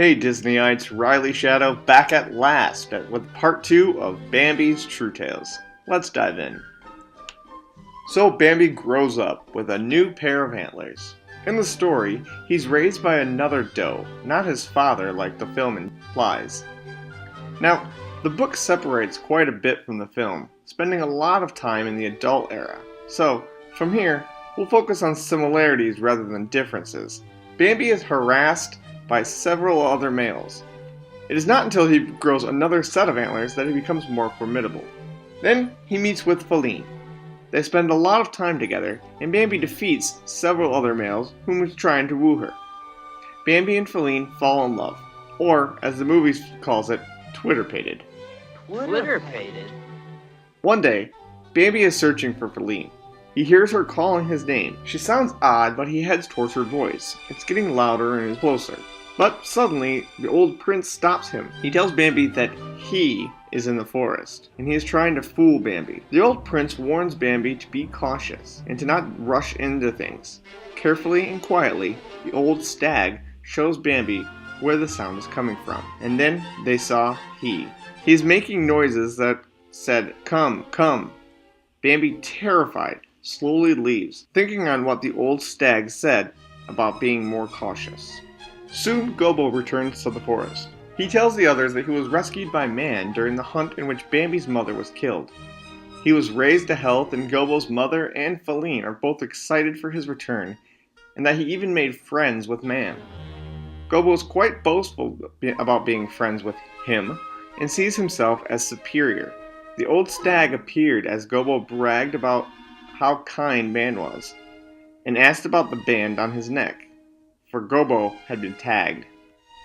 Hey Disneyites, Riley Shadow back at last with part 2 of Bambi's True Tales. Let's dive in. So Bambi grows up with a new pair of antlers. In the story, he's raised by another doe, not his father like the film implies. Now, the book separates quite a bit from the film, spending a lot of time in the adult era. So, from here, we'll focus on similarities rather than differences. Bambi is harassed by several other males. It is not until he grows another set of antlers that he becomes more formidable. Then he meets with Feline. They spend a lot of time together, and Bambi defeats several other males whom is trying to woo her. Bambi and Feline fall in love, or as the movie calls it, Twitterpated. Twitterpated? One day, Bambi is searching for Feline. He hears her calling his name. She sounds odd, but he heads towards her voice. It's getting louder and is closer. But suddenly, the old prince stops him. He tells Bambi that he is in the forest, and he is trying to fool Bambi. The old prince warns Bambi to be cautious and to not rush into things. Carefully and quietly, the old stag shows Bambi where the sound is coming from. And then they saw he. He's making noises that said, "Come, come." Bambi, terrified, slowly leaves, thinking on what the old stag said about being more cautious. Soon, Gobbo returns to the forest. He tells the others that he was rescued by man during the hunt in which Bambi's mother was killed. He was raised to health, and Gobbo's mother and Feline are both excited for his return, and that he even made friends with man. Gobbo is quite boastful about being friends with him, and sees himself as superior. The old stag appeared as Gobbo bragged about how kind man was, and asked about the band on his neck, for Gobbo had been tagged.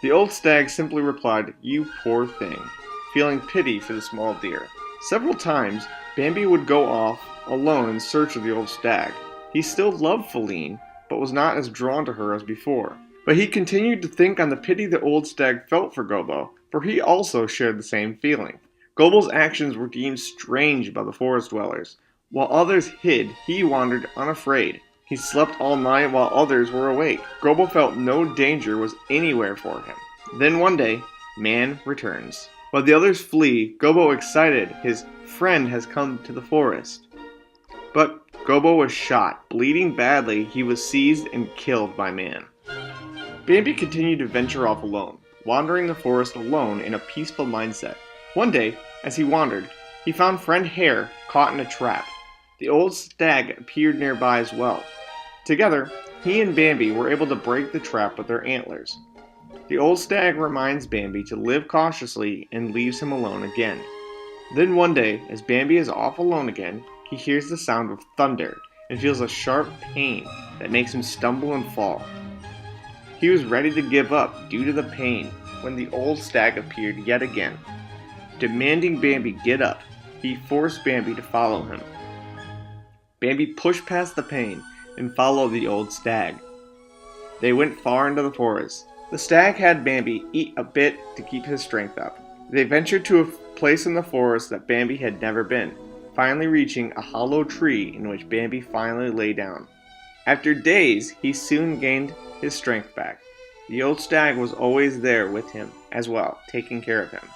The old stag simply replied, "You poor thing," feeling pity for the small deer. Several times, Bambi would go off alone in search of the old stag. He still loved Feline, but was not as drawn to her as before. But he continued to think on the pity the old stag felt for Gobbo, for he also shared the same feeling. Gobbo's actions were deemed strange by the forest dwellers. While others hid, he wandered unafraid. He slept all night while others were awake. Gobbo felt no danger was anywhere for him. Then one day, man returns. While the others flee, Gobbo excited, his friend has come to the forest. But Gobbo was shot. Bleeding badly, he was seized and killed by man. Bambi continued to venture off alone, wandering the forest alone in a peaceful mindset. One day, as he wandered, he found friend Hare caught in a trap. The old stag appeared nearby as well. Together, he and Bambi were able to break the trap with their antlers. The old stag reminds Bambi to live cautiously and leaves him alone again. Then one day, as Bambi is off alone again, he hears the sound of thunder and feels a sharp pain that makes him stumble and fall. He was ready to give up due to the pain when the old stag appeared yet again. Demanding Bambi get up, he forced Bambi to follow him. Bambi pushed past the pain and followed the old stag. They went far into the forest. The stag had Bambi eat a bit to keep his strength up. They ventured to a place in the forest that Bambi had never been, finally reaching a hollow tree in which Bambi finally lay down. After days, he soon gained his strength back. The old stag was always there with him as well, taking care of him.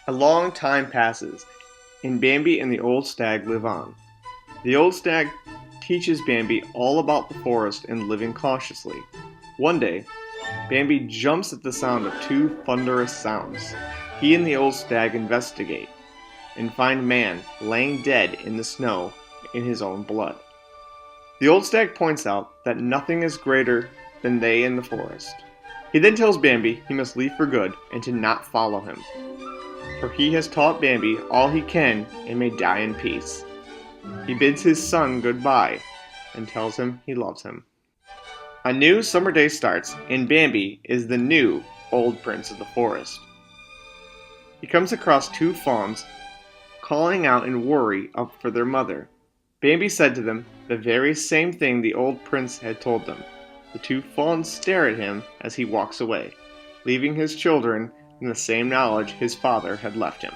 A long time passes, and Bambi and the old stag live on. The old stag teaches Bambi all about the forest and living cautiously. One day, Bambi jumps at the sound of two thunderous sounds. He and the old stag investigate and find man laying dead in the snow in his own blood. The old stag points out that nothing is greater than they in the forest. He then tells Bambi he must leave for good and to not follow him, for he has taught Bambi all he can and may die in peace. He bids his son goodbye and tells him he loves him. A new summer day starts, and Bambi is the new old prince of the forest. He comes across two fawns calling out in worry for their mother. Bambi said to them the very same thing the old prince had told them. The two fawns stare at him as he walks away, leaving his children in the same knowledge his father had left him.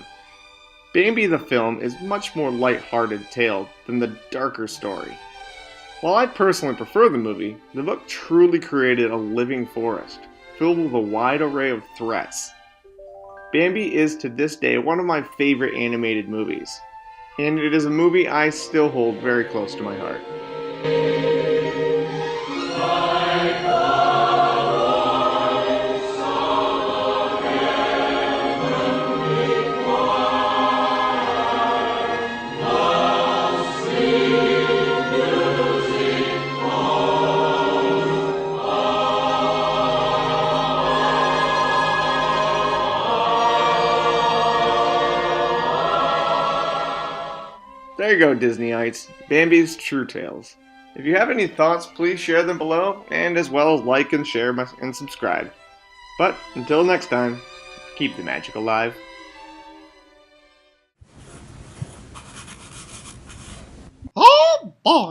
Bambi the film is much more light-hearted tale than the darker story. While I personally prefer the movie, the book truly created a living forest. filled with a wide array of threats. Bambi is to this day one of my favorite animated movies, and it is a movie I still hold very close to my heart. There you go, Disneyites. Bambi's True Tales. If you have any thoughts, please share them below, and as well as like and share and subscribe. But until next time, keep the magic alive. Oh boy!